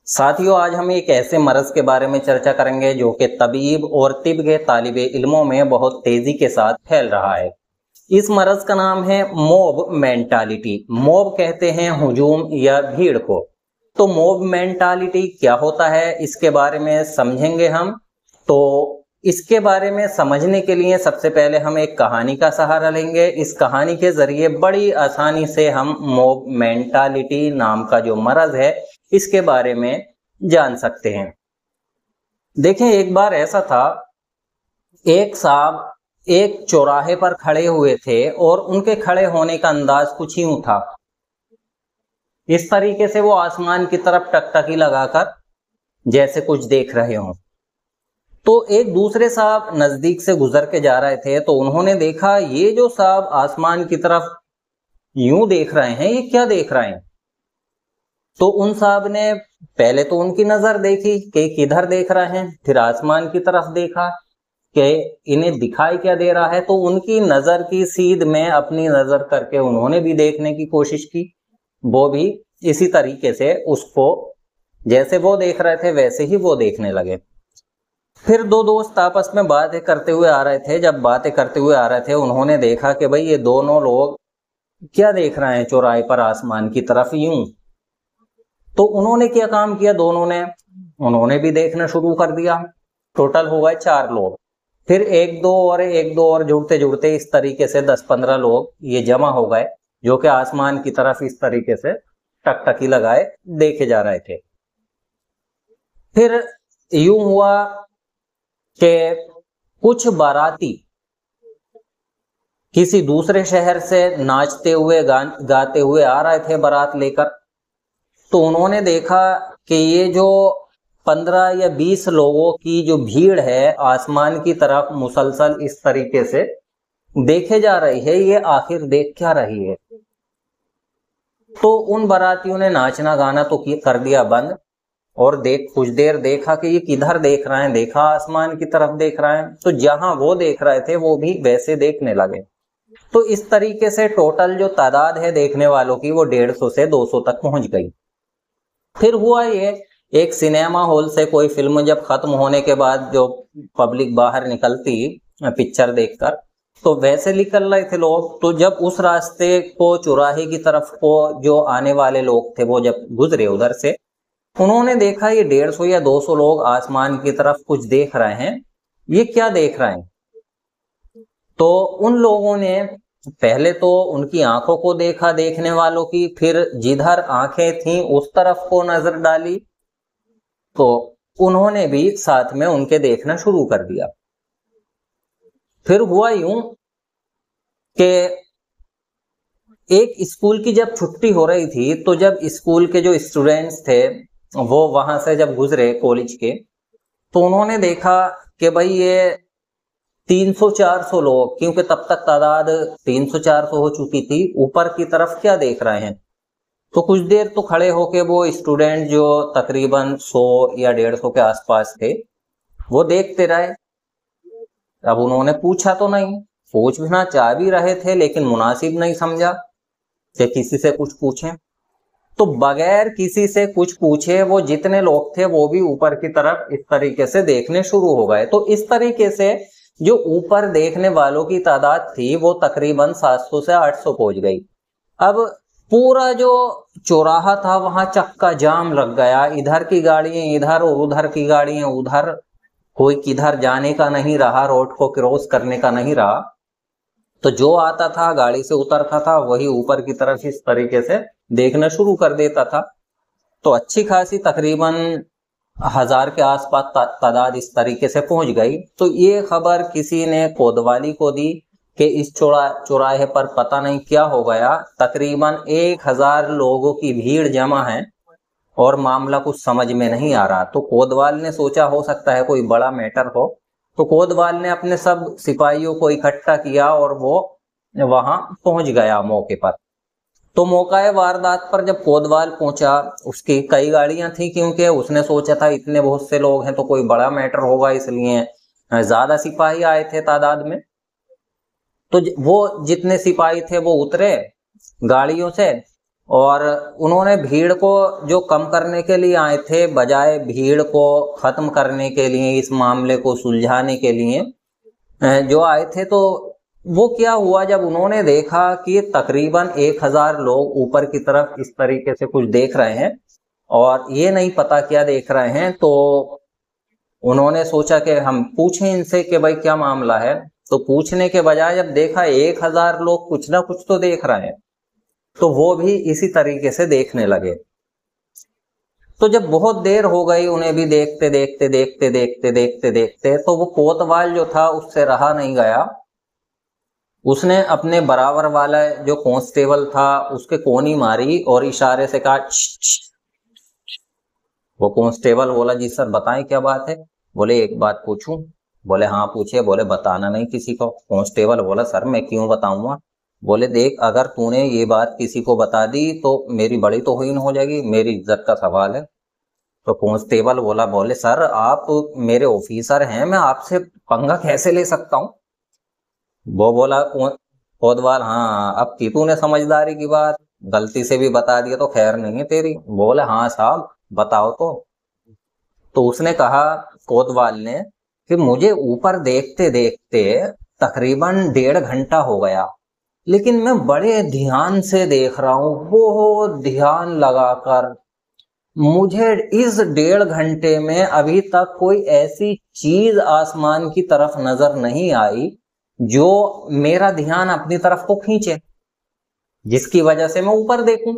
साथियों, आज हम एक ऐसे मर्ज के बारे में चर्चा करेंगे जो कि तबीब और तिब के तालिबे इल्मों में बहुत तेजी के साथ फैल रहा है। इस मर्ज का नाम है मॉब मेंटालिटी। मॉब कहते हैं हुजूम या भीड़ को। तो मॉब मेंटालिटी क्या होता है, इसके बारे में समझेंगे हम। तो इसके बारे में समझने के लिए सबसे पहले हम एक कहानी का सहारा लेंगे। इस कहानी के जरिए बड़ी आसानी से हम मॉब मेंटालिटी नाम का जो मर्ज है इसके बारे में जान सकते हैं। देखें, एक बार ऐसा था, एक साहब एक चौराहे पर खड़े हुए थे और उनके खड़े होने का अंदाज कुछ यूं था। इस तरीके से वो आसमान की तरफ टकटकी लगाकर जैसे कुछ देख रहे हों। तो एक दूसरे साहब नजदीक से गुजर के जा रहे थे, तो उन्होंने देखा ये जो साहब आसमान की तरफ यूं देख रहे हैं, ये क्या देख रहे हैं। तो उन साहब ने पहले तो उनकी नजर देखी कि किधर देख रहे हैं, फिर आसमान की तरफ देखा कि इन्हें दिखाई क्या दे रहा है। तो उनकी नजर की सीध में अपनी नजर करके उन्होंने भी देखने की कोशिश की। वो भी इसी तरीके से उसको जैसे वो देख रहे थे वैसे ही वो देखने लगे। फिर दो दोस्त आपस में बातें करते हुए आ रहे थे। जब बातें करते हुए आ रहे थे, उन्होंने देखा कि भाई ये दोनों लोग क्या देख रहे हैं चौराहे पर आसमान की तरफ यूं। तो उन्होंने क्या काम किया, दोनों ने उन्होंने भी देखना शुरू कर दिया। टोटल हो गए 4 लोग। फिर एक दो और जुड़ते जुड़ते इस तरीके से 10-15 लोग ये जमा हो गए, जो कि आसमान की तरफ इस तरीके से टकटकी लगाए देखे जा रहे थे। फिर यूं हुआ कि कुछ बाराती किसी दूसरे शहर से नाचते हुए गाते हुए आ रहे थे बारात लेकर। तो उन्होंने देखा कि ये जो 15 या 20 लोगों की जो भीड़ है आसमान की तरफ मुसलसल इस तरीके से देखे जा रही है, ये आखिर देख क्या रही है। तो उन बारातियों ने नाचना गाना तो कर दिया बंद, और कुछ देर देखा कि ये किधर देख रहे हैं, देखा आसमान की तरफ देख रहे हैं। तो जहां वो देख रहे थे वो भी वैसे देखने लगे। तो इस तरीके से टोटल जो तादाद है देखने वालों की वो 150 से 200 तक पहुंच गई। फिर हुआ ये, एक सिनेमा हॉल से कोई फिल्म जब खत्म होने के बाद जो पब्लिक बाहर निकलती पिक्चर देखकर, तो वैसे निकल रहे थे लोग। तो जब उस रास्ते को चौराहे की तरफ को जो आने वाले लोग थे वो जब गुजरे उधर से, उन्होंने देखा ये 150 या 200 लोग आसमान की तरफ कुछ देख रहे हैं, ये क्या देख रहे हैं। तो उन लोगों ने पहले तो उनकी आंखों को देखा देखने वालों की, फिर जिधर आंखें थीं उस तरफ को नजर डाली, तो उन्होंने भी साथ में उनके देखना शुरू कर दिया। फिर हुआ यूं कि एक स्कूल की जब छुट्टी हो रही थी, तो जब स्कूल के जो स्टूडेंट्स थे वो वहां से जब गुजरे कॉलेज के, तो उन्होंने देखा कि भाई ये 300-400 लोग, क्योंकि तब तक तादाद 300-400 हो चुकी थी, ऊपर की तरफ क्या देख रहे हैं। तो कुछ देर तो खड़े होके वो स्टूडेंट जो तकरीबन 100 या 150 के आसपास थे वो देखते रहे। अब उन्होंने पूछा तो नहीं, पूछना चाह भी रहे थे लेकिन मुनासिब नहीं समझा कि किसी से कुछ पूछें। तो बगैर किसी से कुछ पूछे वो जितने लोग थे वो भी ऊपर की तरफ इस तरीके से देखने शुरू हो गए। तो इस तरीके से जो ऊपर देखने वालों की तादाद थी वो तकरीबन 700 से 800 पहुंच गई। अब पूरा जो चौराहा था वहां चक्का जाम लग गया, इधर की गाड़ियां इधर और उधर की गाड़ियां उधर, कोई किधर जाने का नहीं रहा, रोड को क्रॉस करने का नहीं रहा। तो जो आता था गाड़ी से उतरता था वही ऊपर की तरफ इस तरीके से देखना शुरू कर देता था। तो अच्छी खासी तकरीबन 1000 के आसपास तादाद इस तरीके से पहुंच गई। तो ये खबर किसी ने कोतवाली को दी कि इस चौराहे पर पता नहीं क्या हो गया, तकरीबन 1000 लोगों की भीड़ जमा है और मामला कुछ समझ में नहीं आ रहा। तो कोतवाल ने सोचा हो सकता है कोई बड़ा मैटर हो। तो कोतवाल ने अपने सब सिपाहियों को इकट्ठा किया और वो वहां पहुंच गया मौके पर। तो मौका वारदात पर जब कोतवाल पहुंचा, उसकी कई गाड़ियां थी, क्योंकि उसने सोचा था इतने बहुत से लोग हैं तो कोई बड़ा मैटर होगा, इसलिए ज्यादा सिपाही आए थे तादाद में। तो वो जितने सिपाही थे वो उतरे गाड़ियों से और उन्होंने भीड़ को जो कम करने के लिए आए थे, बजाय भीड़ को खत्म करने के लिए, इस मामले को सुलझाने के लिए जो आए थे, तो वो क्या हुआ, जब उन्होंने देखा कि तकरीबन 1000 लोग ऊपर की तरफ इस तरीके से कुछ देख रहे हैं और ये नहीं पता क्या देख रहे हैं, तो उन्होंने सोचा कि हम पूछें इनसे कि भाई क्या मामला है। तो पूछने के बजाय जब देखा 1000 लोग कुछ ना कुछ तो देख रहे हैं, तो वो भी इसी तरीके से देखने लगे। तो जब बहुत देर हो गई उन्हें भी देखते देखते देखते देखते देखते देखते, तो वो कोतवाल जो था उससे रहा नहीं गया। उसने अपने बराबर वाला जो कांस्टेबल था उसके कोनी मारी और इशारे से कहा वो कांस्टेबल बोला जी सर बताएं क्या बात है। बोले एक बात पूछूं। बोले हाँ पूछिए। बोले बताना नहीं किसी को। कांस्टेबल बोला सर मैं क्यों बताऊंगा। बोले देख अगर तूने ये बात किसी को बता दी तो मेरी बड़ी तौहीन हो जाएगी, मेरी इज्जत का सवाल है। तो कांस्टेबल बोले सर आप मेरे ऑफिसर हैं, मैं आपसे पंगा कैसे ले सकता हूँ। वो बोला कोतवाल हाँ अब की तूने समझदारी की बात, गलती से भी बता दिया तो खैर नहीं है तेरी। बोले हाँ साहब बताओ। तो उसने कहा कोतवाल ने कि मुझे ऊपर देखते देखते तकरीबन 1.5 घंटा हो गया, लेकिन मैं बड़े ध्यान से देख रहा हूँ, बहुत ध्यान लगाकर। मुझे इस 1.5 घंटे में अभी तक कोई ऐसी चीज आसमान की तरफ नजर नहीं आई जो मेरा ध्यान अपनी तरफ को खींचे, जिसकी वजह से मैं ऊपर देखूं।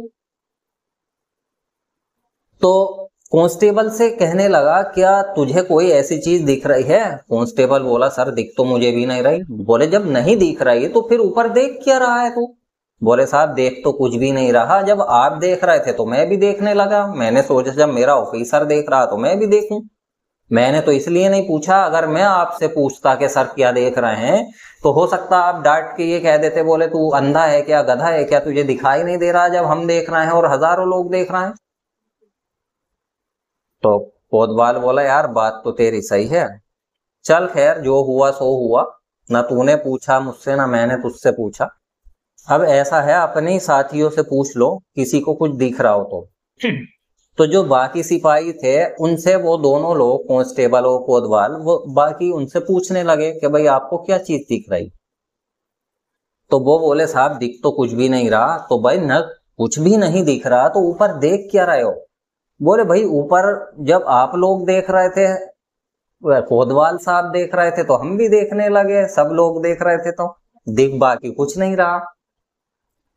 तो कांस्टेबल से कहने लगा क्या तुझे कोई ऐसी चीज दिख रही है। कांस्टेबल बोला सर दिख तो मुझे भी नहीं रही। बोले जब नहीं दिख रही तो फिर ऊपर देख क्या रहा है तू। बोले साहब देख तो कुछ भी नहीं रहा, जब आप देख रहे थे तो मैं भी देखने लगा, मैंने सोचा जब मेरा ऑफिसर देख रहा तो मैं भी देखूं। मैंने तो इसलिए नहीं पूछा, अगर मैं आपसे पूछता कि सर क्या देख रहे हैं तो हो सकता आप डांट के ये कह देते, बोले तू अंधा है क्या, गधा है क्या, तुझे दिखाई नहीं दे रहा जब हम देख रहे हैं और हजारों लोग देख रहे हैं। तो कोतवाल बोला यार बात तो तेरी सही है, चल खैर जो हुआ सो हुआ, ना तूने पूछा मुझसे ना मैंने तुझसे पूछा। अब ऐसा है अपने साथियों से पूछ लो किसी को कुछ दिख रहा हो तो जो बाकी सिपाही थे उनसे वो दोनों लोग कांस्टेबल और कोतवाल वो बाकी उनसे पूछने लगे कि भाई आपको क्या चीज दिख रही। तो वो बोले साहब दिख तो कुछ भी नहीं रहा। तो भाई न कुछ भी नहीं दिख रहा तो ऊपर देख क्या रहे हो। बोले भाई ऊपर जब आप लोग देख रहे थे, कोतवाल साहब देख रहे थे तो हम भी देखने लगे, सब लोग देख रहे थे तो दिख बाकी कुछ नहीं रहा।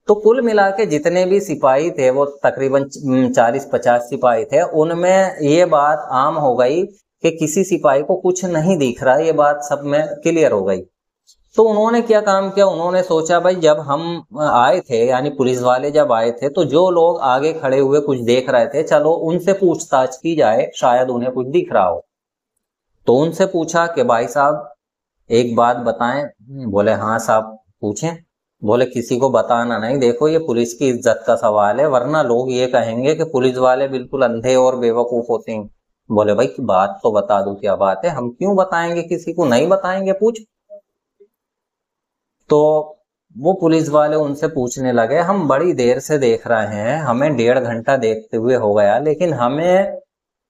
तो कुल मिला के जितने भी सिपाही थे वो तकरीबन 40-50 सिपाही थे, उनमें ये बात आम हो गई कि किसी सिपाही को कुछ नहीं दिख रहा, ये बात सब में क्लियर हो गई। तो उन्होंने क्या काम किया, उन्होंने सोचा भाई जब हम आए थे यानी पुलिस वाले जब आए थे तो जो लोग आगे खड़े हुए कुछ देख रहे थे चलो उनसे पूछताछ की जाए, शायद उन्हें कुछ दिख रहा हो। तो उनसे पूछा कि भाई साहब एक बात बताएं। बोले हाँ साहब पूछें। बोले किसी को बताना नहीं, देखो ये पुलिस की इज्जत का सवाल है वरना लोग ये कहेंगे कि पुलिस वाले बिल्कुल अंधे और बेवकूफ होते हैं। बोले भाई बात तो बता दो क्या बात है, हम क्यों बताएंगे, किसी को नहीं बताएंगे, पूछ। तो वो पुलिस वाले उनसे पूछने लगे हम बड़ी देर से देख रहे हैं, हमें 1.5 घंटा देखते हुए हो गया, लेकिन हमें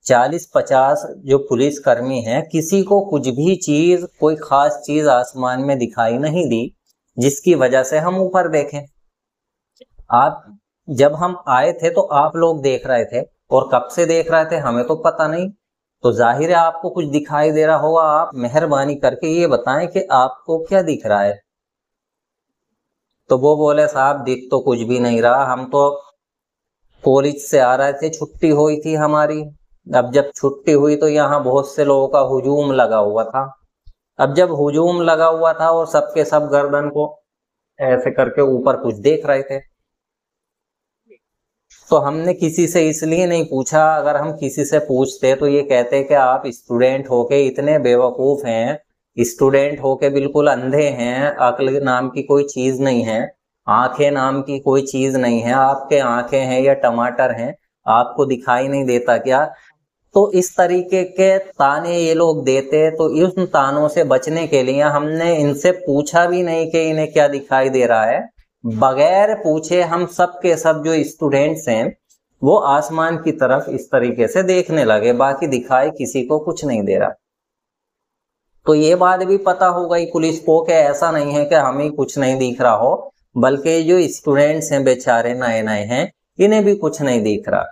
40-50 जो पुलिस कर्मी हैं किसी को कुछ भी चीज कोई खास चीज आसमान में दिखाई नहीं दी जिसकी वजह से हम ऊपर देखें। आप जब हम आए थे तो आप लोग देख रहे थे और कब से देख रहे थे हमें तो पता नहीं, तो जाहिर है आपको कुछ दिखाई दे रहा होगा, आप मेहरबानी करके ये बताएं कि आपको क्या दिख रहा है। तो वो बोले साहब दिख तो कुछ भी नहीं रहा, हम तो कॉलेज से आ रहे थे, छुट्टी हुई थी हमारी। अब जब छुट्टी हुई तो यहाँ बहुत से लोगों का हुजूम लगा हुआ था। अब जब हुजूम लगा हुआ था और सबके सब गर्दन को ऐसे करके ऊपर कुछ देख रहे थे, तो हमने किसी से इसलिए नहीं पूछा, अगर हम किसी से पूछते तो ये कहते कि आप स्टूडेंट होके इतने बेवकूफ हैं, स्टूडेंट होके बिल्कुल अंधे हैं, अक्ल नाम की कोई चीज नहीं है, आंखें नाम की कोई चीज नहीं है, आपके आंखें हैं या टमाटर हैं, आपको दिखाई नहीं देता क्या। तो इस तरीके के ताने ये लोग देते, तो इन तानों से बचने के लिए हमने इनसे पूछा भी नहीं कि इन्हें क्या दिखाई दे रहा है, बगैर पूछे हम सब के सब जो स्टूडेंट्स हैं वो आसमान की तरफ इस तरीके से देखने लगे, बाकी दिखाई किसी को कुछ नहीं दे रहा। तो ये बात भी पता हो गई पुलिस को कि ऐसा नहीं है कि हमें कुछ नहीं दिख रहा हो, बल्कि जो स्टूडेंट्स हैं बेचारे नए नए हैं, इन्हें भी कुछ नहीं दिख रहा।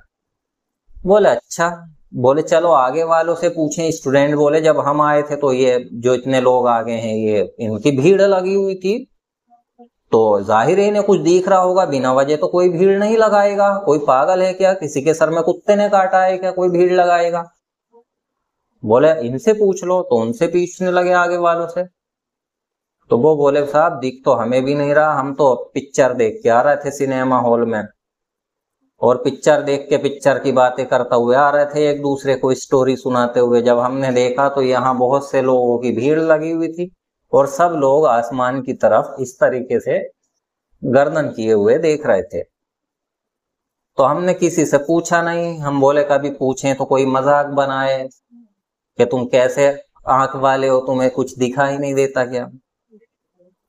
बोले अच्छा, बोले चलो आगे वालों से पूछें। स्टूडेंट बोले जब हम आए थे तो ये जो इतने लोग आ गए हैं, ये इनकी भीड़ लगी हुई थी, तो जाहिर है इन्हें कुछ दिख रहा होगा, बिना वजह तो कोई भीड़ नहीं लगाएगा। कोई पागल है क्या? किसी के सर में कुत्ते ने काटा है क्या? कोई भीड़ लगाएगा? बोले इनसे पूछ लो। तो उनसे पूछने लगे आगे वालों से। तो वो बोले साहब दिख तो हमें भी नहीं रहा, हम तो पिक्चर देख के आ रहे थे सिनेमा हॉल में, और पिक्चर देख के पिक्चर की बातें करते हुए आ रहे थे, एक दूसरे को स्टोरी सुनाते हुए। जब हमने देखा तो यहाँ बहुत से लोगों की भीड़ लगी हुई थी और सब लोग आसमान की तरफ इस तरीके से गर्दन किए हुए देख रहे थे। तो हमने किसी से पूछा नहीं। हम बोले कभी पूछें तो कोई मजाक बनाए कि तुम कैसे आंख वाले हो, तुम्हें कुछ दिखाई नहीं देता क्या?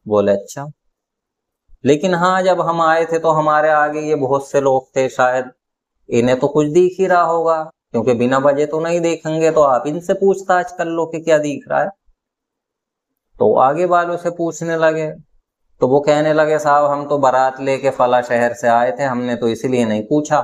बोले अच्छा। लेकिन हाँ, जब हम आए थे तो हमारे आगे ये बहुत से लोग थे, शायद इन्हें तो कुछ दिख ही रहा होगा, क्योंकि बिना वजह तो नहीं देखेंगे, तो आप इनसे पूछताछ कर लो कि क्या दिख रहा है। तो आगे वालों से पूछने लगे। तो वो कहने लगे साहब हम तो बारात लेके फला शहर से आए थे, हमने तो इसलिए नहीं पूछा।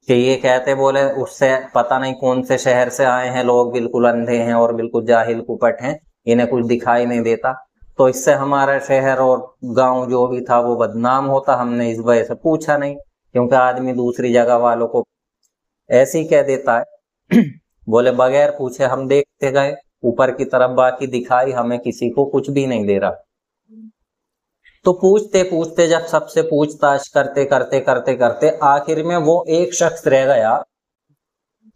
कि ये कहते बोले उससे पता नहीं कौन से शहर से आए हैं लोग, बिल्कुल अंधे हैं और बिल्कुल जाहिल कुपट हैं, इन्हें कुछ दिखाई नहीं देता, तो इससे हमारा शहर और गांव जो भी था वो बदनाम होता, हमने इस वजह से पूछा नहीं। क्योंकि आदमी दूसरी जगह वालों को ऐसे ही कह देता है। बोले बगैर पूछे हम देखते गए ऊपर की तरफ, बाकी दिखाई हमें किसी को कुछ भी नहीं दे रहा। तो पूछते पूछते जब सबसे पूछताछ करते करते करते करते आखिर में वो एक शख्स रह गया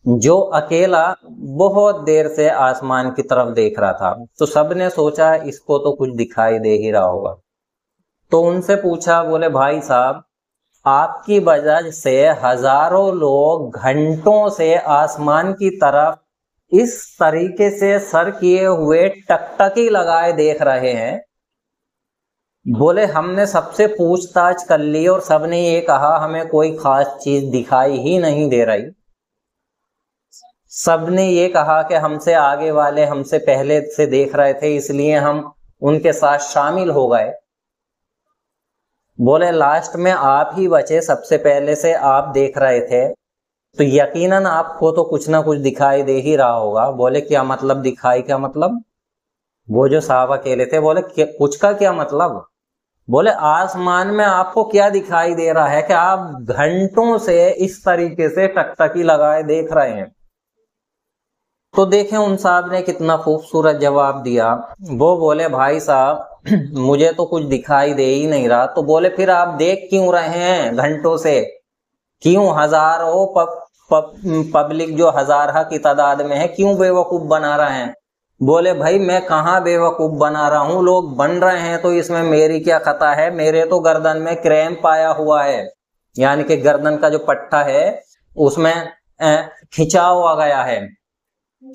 जो अकेला बहुत देर से आसमान की तरफ देख रहा था। तो सबने सोचा इसको तो कुछ दिखाई दे ही रहा होगा। तो उनसे पूछा, बोले भाई साहब आपकी वजह से हजारों लोग घंटों से आसमान की तरफ इस तरीके से सर किए हुए टकटकी लगाए देख रहे हैं। बोले हमने सबसे पूछताछ कर ली और सबने ये कहा हमें कोई खास चीज दिखाई ही नहीं दे रही। सबने ये कहा कि हमसे आगे वाले हमसे पहले से देख रहे थे, इसलिए हम उनके साथ शामिल हो गए। बोले लास्ट में आप ही बचे, सबसे पहले से आप देख रहे थे, तो यकीनन आपको तो कुछ ना कुछ दिखाई दे ही रहा होगा। बोले क्या मतलब दिखाई, क्या मतलब? वो जो साहब अकेले थे बोले कुछ का क्या मतलब? बोले आसमान में आपको क्या दिखाई दे रहा है कि आप घंटों से इस तरीके से टकटकी लगाए देख रहे हैं? तो देखें उन साहब ने कितना खूबसूरत जवाब दिया। वो बोले भाई साहब मुझे तो कुछ दिखाई दे ही नहीं रहा। तो बोले फिर आप देख क्यों रहे हैं घंटों से? क्यों हजारों पब्लिक जो हजारा की तादाद में है क्यों बेवकूफ बना रहे हैं? बोले भाई मैं कहाँ बेवकूफ बना रहा हूँ, लोग बन रहे हैं तो इसमें मेरी क्या खता है? मेरे तो गर्दन में क्रैम्प आया हुआ है, यानी कि गर्दन का जो पट्टा है उसमें खिंचाव आ गया है।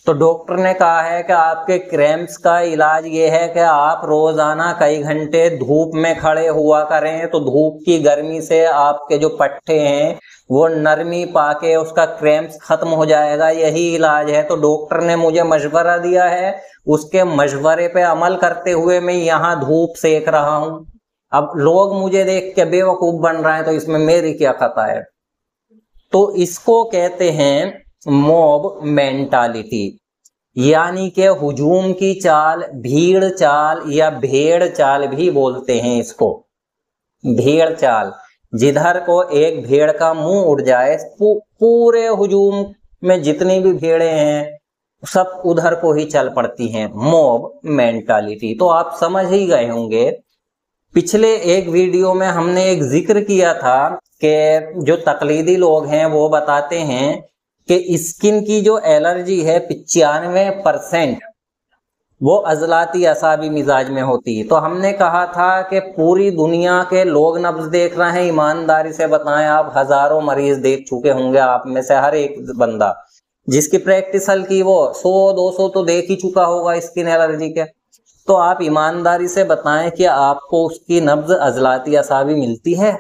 तो डॉक्टर ने कहा है कि आपके क्रैम्प्स का इलाज ये है कि आप रोजाना कई घंटे धूप में खड़े हुआ करें, तो धूप की गर्मी से आपके जो पट्टे हैं वो नरमी पाके उसका क्रैम्प्स खत्म हो जाएगा, यही इलाज है। तो डॉक्टर ने मुझे मशवरा दिया है, उसके मशवरे पे अमल करते हुए मैं यहाँ धूप सेक रहा हूँ। अब लोग मुझे देख के बेवकूफ बन रहे हैं, तो इसमें मेरी क्या खता है? तो इसको कहते हैं मॉब मेंटालिटी, यानी कि हुजूम की चाल, भीड़ चाल या भेड़ चाल भी बोलते हैं इसको। भेड़ चाल, जिधर को एक भेड़ का मुंह उड़ जाए पूरे हुजूम में जितनी भी भेड़ें हैं सब उधर को ही चल पड़ती हैं, मॉब मेंटालिटी। तो आप समझ ही गए होंगे, पिछले एक वीडियो में हमने एक जिक्र किया था कि जो तकलीदी लोग हैं वो बताते हैं कि स्किन की जो एलर्जी है 95% वो अजलाती असाबी मिजाज में होती है। तो हमने कहा था कि पूरी दुनिया के लोग नब्ज देख रहे हैं, ईमानदारी से बताएं आप हजारों मरीज देख चुके होंगे, आप में से हर एक बंदा जिसकी प्रैक्टिस हल की वो 100-200 तो देख ही चुका होगा स्किन एलर्जी के। तो आप ईमानदारी से बताएं कि आपको उसकी नब्ज अजलाती असाबी मिलती है,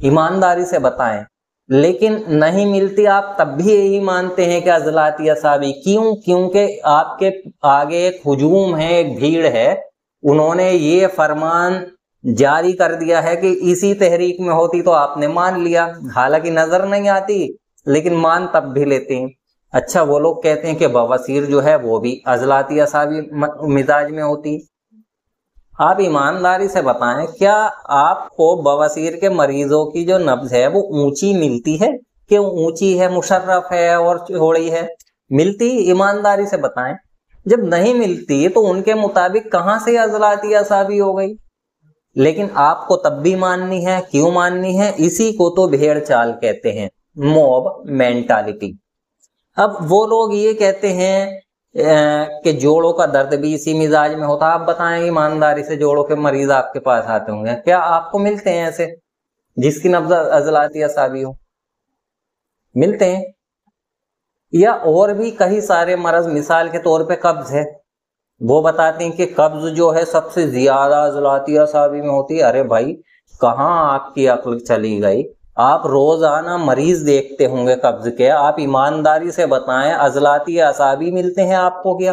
ईमानदारी से बताएं। लेकिन नहीं मिलती, आप तब भी यही मानते हैं कि अजलाती असाबी। क्यों? क्योंकि आपके आगे एक हुजूम है, एक भीड़ है, उन्होंने ये फरमान जारी कर दिया है कि इसी तहरीक में होती तो आपने मान लिया, हालांकि नजर नहीं आती लेकिन मान तब भी लेते हैं। अच्छा, वो लोग कहते हैं कि बवासीर जो है वो भी अजलाती असाबी मिजाज में होती। आप ईमानदारी से बताएं, क्या आपको बवासीर के मरीजों की जो नब्ज है वो ऊंची मिलती है कि ऊंची है, मुशर्रफ है और चौड़ी है? मिलती? ईमानदारी से बताएं। जब नहीं मिलती तो उनके मुताबिक कहां से अजलाती असाबी हो गई? लेकिन आपको तब भी माननी है। क्यों माननी है? इसी को तो भेड़ चाल कहते हैं, मॉब मेंटालिटी। अब वो लोग ये कहते हैं कि जोड़ों का दर्द भी इसी मिजाज में होता। आप बताएं ईमानदारी से, जोड़ों के मरीज आपके पास आते होंगे, क्या आपको मिलते हैं ऐसे जिसकी नब्ज अजलाती असाबी हो? मिलते हैं। या और भी कई सारे मरज, मिसाल के तौर पे कब्ज है, वो बताते हैं कि कब्ज जो है सबसे ज्यादा अजलाती असाबी में होती है। अरे भाई, कहाँ आपकी अक्ल चली गई? आप रोजाना मरीज देखते होंगे कब्ज के, आप ईमानदारी से बताएं अजलाती असाबी मिलते हैं आपको क्या?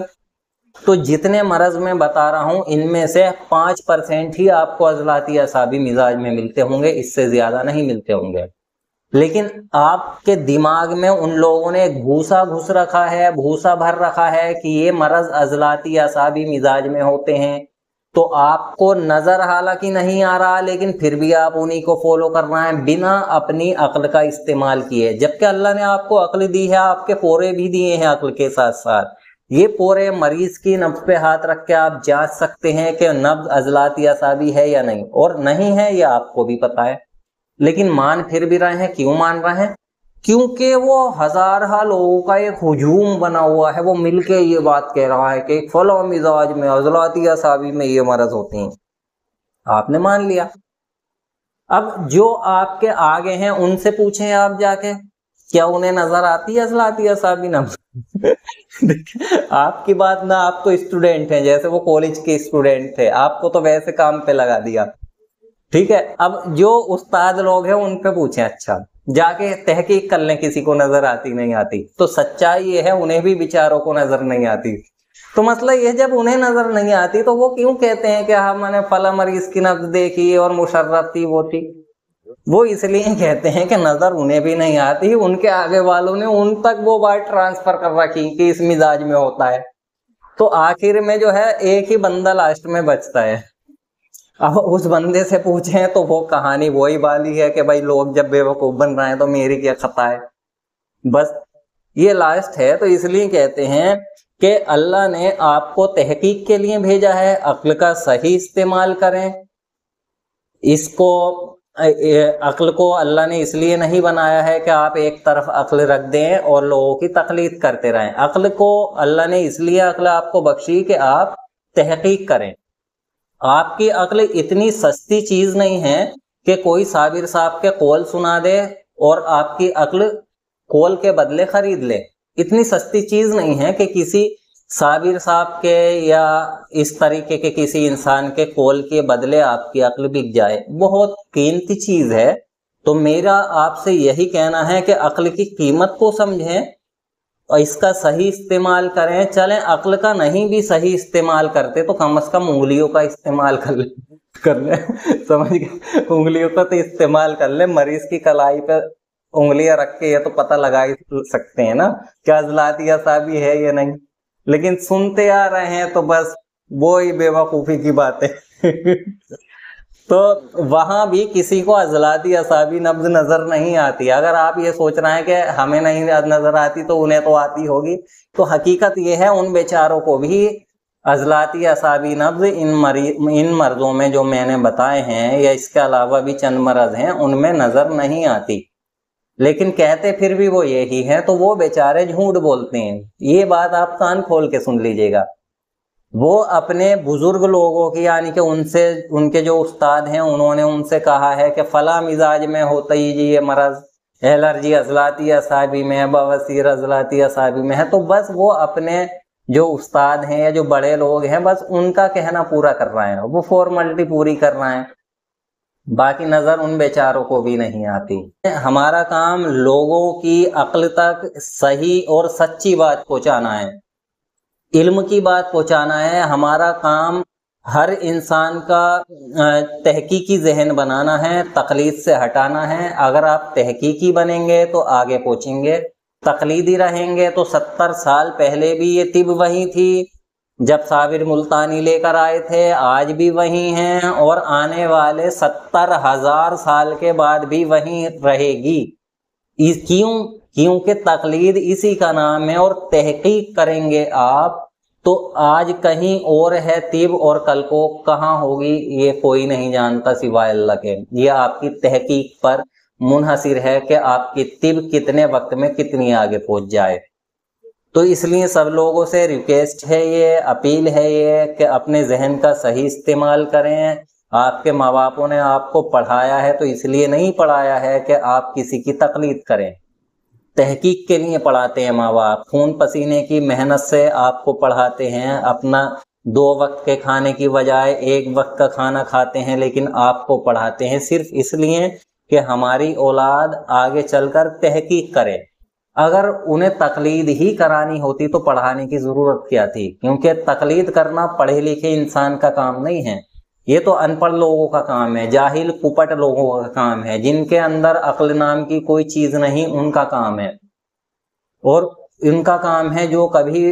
तो जितने मरज मैं बता रहा हूं इनमें से 5% ही आपको अजलाती असाबी मिजाज में मिलते होंगे, इससे ज्यादा नहीं मिलते होंगे। लेकिन आपके दिमाग में उन लोगों ने एक भूसा घुस रखा है, भूसा भर रखा है कि ये मरज अजलाती असाबी मिजाज में होते हैं। तो आपको नजर हालांकि नहीं आ रहा, लेकिन फिर भी आप उन्हीं को फॉलो कर रहे हैं बिना अपनी अक्ल का इस्तेमाल किए। जबकि अल्लाह ने आपको अक्ल दी है, आपके पोरे भी दिए हैं अक्ल के साथ साथ। ये पोरे मरीज की नब्ज पे हाथ रख के आप जांच सकते हैं कि नब्ज अजलाती असाबी है या नहीं, और नहीं है ये आपको भी पता है, लेकिन मान फिर भी रहे हैं। क्यों मान रहे हैं? क्योंकि वो हजारा लोगों का एक हुजूम बना हुआ है, वो मिलके ये बात कह रहा है कि फलो मिजाज में अजलाती असाबी में ये मरज होती हैं। आपने मान लिया। अब जो आपके आगे हैं उनसे पूछें आप जाके, क्या उन्हें नजर आती है अजलाती असाबी ना? आपकी बात ना, आप तो स्टूडेंट हैं, जैसे वो कॉलेज के स्टूडेंट थे, आपको तो वैसे काम पे लगा दिया, ठीक है। अब जो उस्ताद लोग हैं उन पे पूछें, अच्छा जाके तहकीक कर लें किसी को नजर आती नहीं आती। तो सच्चाई ये है उन्हें भी बेचारों को नजर नहीं आती। तो मसला ये, जब उन्हें नजर नहीं आती तो वो क्यों कहते हैं कि हाँ मैंने फला मरीज की नब्ज देखी और मुशर्रफ थी वो थी? वो इसलिए कहते हैं कि नजर उन्हें भी नहीं आती, उनके आगे वालों ने उन तक वो बात ट्रांसफर कर रखी कि इस मिजाज में होता है। तो आखिर में जो है एक ही बंदा लास्ट में बचता है। अब उस बंदे से पूछें तो वो कहानी वही वाली है कि भाई लोग जब बेवकूफ बन रहे हैं तो मेरी क्या खता है, बस ये लास्ट है। तो इसलिए कहते हैं कि अल्लाह ने आपको तहकीक के लिए भेजा है, अक्ल का सही इस्तेमाल करें। इसको अक्ल को अल्लाह ने इसलिए नहीं बनाया है कि आप एक तरफ अक्ल रख दें और लोगों की तकलीद करते रहें। अक्ल को अल्लाह ने इसलिए अक्ल आपको बख्शी कि आप तहकीक करें। आपकी अक्ल इतनी सस्ती चीज नहीं है कि कोई साबिर साहब के कौल सुना दे और आपकी अक्ल कौल के बदले खरीद ले। इतनी सस्ती चीज नहीं है कि किसी साबिर साहब के या इस तरीके के किसी इंसान के कौल के बदले आपकी अक्ल बिक जाए। बहुत कीमती चीज है। तो मेरा आपसे यही कहना है कि अक्ल की कीमत को समझें और इसका सही इस्तेमाल करें। चलें अक्ल का नहीं भी सही इस्तेमाल करते तो कम से कम उंगलियों का इस्तेमाल कर ले समझ गए? उंगलियों का तो इस्तेमाल कर ले। मरीज की कलाई पे उंगलियां रख के ये तो पता लगा ही सकते हैं ना क्या अजलाती असाबी है या नहीं, लेकिन सुनते आ रहे हैं तो बस वो ही बेवकूफी की बात है। तो वहां भी किसी को अजलाती असाबी नब्ज नजर नहीं आती। अगर आप ये सोच रहे हैं कि हमें नहीं नजर आती तो उन्हें तो आती होगी, तो हकीकत ये है उन बेचारों को भी अजलाती असाबी नब्ज इन मर्जों में जो मैंने बताए हैं या इसके अलावा भी चंद मर्ज हैं उनमें नजर नहीं आती, लेकिन कहते फिर भी वो यही है। तो वो बेचारे झूठ बोलते हैं। ये बात आप कान खोल के सुन लीजिएगा। वो अपने बुजुर्ग लोगों की यानी कि उनसे, उनके जो उस्ताद हैं उन्होंने उनसे कहा है कि फला मिजाज में होता ही जी ये मरज, एलर्जी अजलाती असाबी में है, बवासीर अजलाती असाबी में है। तो बस वो अपने जो उस्ताद हैं या जो बड़े लोग हैं बस उनका कहना पूरा कर रहे हैं, वो फॉर्मेलिटी पूरी कर रहे हैं, बाकी नजर उन बेचारों को भी नहीं आती। हमारा काम लोगों की अक्ल तक सही और सच्ची बात पहुंचाना है, इल्म की बात पहुंचाना है। हमारा काम हर इंसान का तहकीकी जहन बनाना है, तकलीद से हटाना है। अगर आप तहकीकी बनेंगे तो आगे पहुंचेंगे, तकलीदी रहेंगे तो 70 साल पहले भी ये तिब वही थी जब साबिर मुल्तानी लेकर आए थे, आज भी वही हैं और आने वाले 70,000 साल के बाद भी वही रहेगी। क्योंकि तकलीद इसी का नाम है, और तहकीक करेंगे आप तो आज कहीं और है तिब और कल को कहाँ होगी ये कोई नहीं जानता सिवाय अल्लाह के। ये आपकी तहकीक पर मुनहसिर है कि आपकी तिब कितने वक्त में कितनी आगे पहुंच जाए। तो इसलिए सब लोगों से रिक्वेस्ट है, ये अपील है ये कि अपने जहन का सही इस्तेमाल करें। आपके माँ बापों ने आपको पढ़ाया है तो इसलिए नहीं पढ़ाया है कि आप किसी की तकलीद करें, तहकीक के लिए पढ़ाते हैं माँ बाप, खून पसीने की मेहनत से आपको पढ़ाते हैं। अपना 2 वक्त के खाने की बजाय 1 वक्त का खाना खाते हैं, लेकिन आपको पढ़ाते हैं सिर्फ इसलिए कि हमारी औलाद आगे चलकर तहकीक करे। अगर उन्हें तकलीद ही करानी होती तो पढ़ाने की जरूरत क्या थी, क्योंकि तकलीद करना पढ़े लिखे इंसान का काम नहीं है, ये तो अनपढ़ लोगों का काम है, जाहिल कुपट लोगों का काम है, जिनके अंदर अक्ल नाम की कोई चीज नहीं, उनका काम है। और इनका काम है जो कभी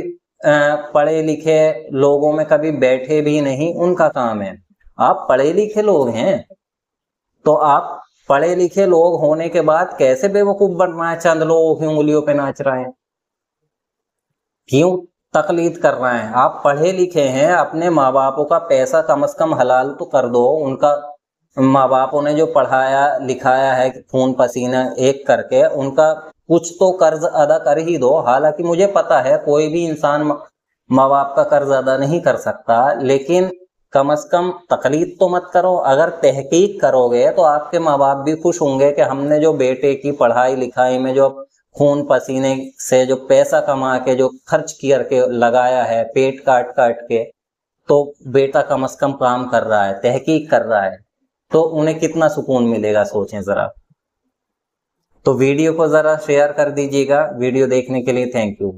पढ़े लिखे लोगों में कभी बैठे भी नहीं, उनका काम है। आप पढ़े लिखे लोग हैं तो आप पढ़े लिखे लोग होने के बाद कैसे बेवकूफ बन रहे हैं, चंद लोगों की उंगलियों पे नाच रहे हैं, क्यों तकलीद कर रहे हैं? आप पढ़े लिखे हैं, अपने माँ बापों का पैसा कम से कम हलाल तो कर दो। उनका माँ बापों ने जो पढ़ाया लिखाया है खून पसीना एक करके, उनका कुछ तो कर्ज अदा कर ही दो। हालांकि मुझे पता है कोई भी इंसान माँ बाप का कर्ज अदा नहीं कर सकता, लेकिन कम से कम तकलीद तो मत करो। अगर तहकीक करोगे तो आपके माँ बाप भी खुश होंगे कि हमने जो बेटे की पढ़ाई लिखाई में जो खून पसीने से जो पैसा कमा के जो खर्च करके लगाया है, पेट काट काट के, तो बेटा कम से कम काम कर रहा है, तहकीक कर रहा है, तो उन्हें कितना सुकून मिलेगा सोचें जरा। तो वीडियो को जरा शेयर कर दीजिएगा। वीडियो देखने के लिए थैंक यू।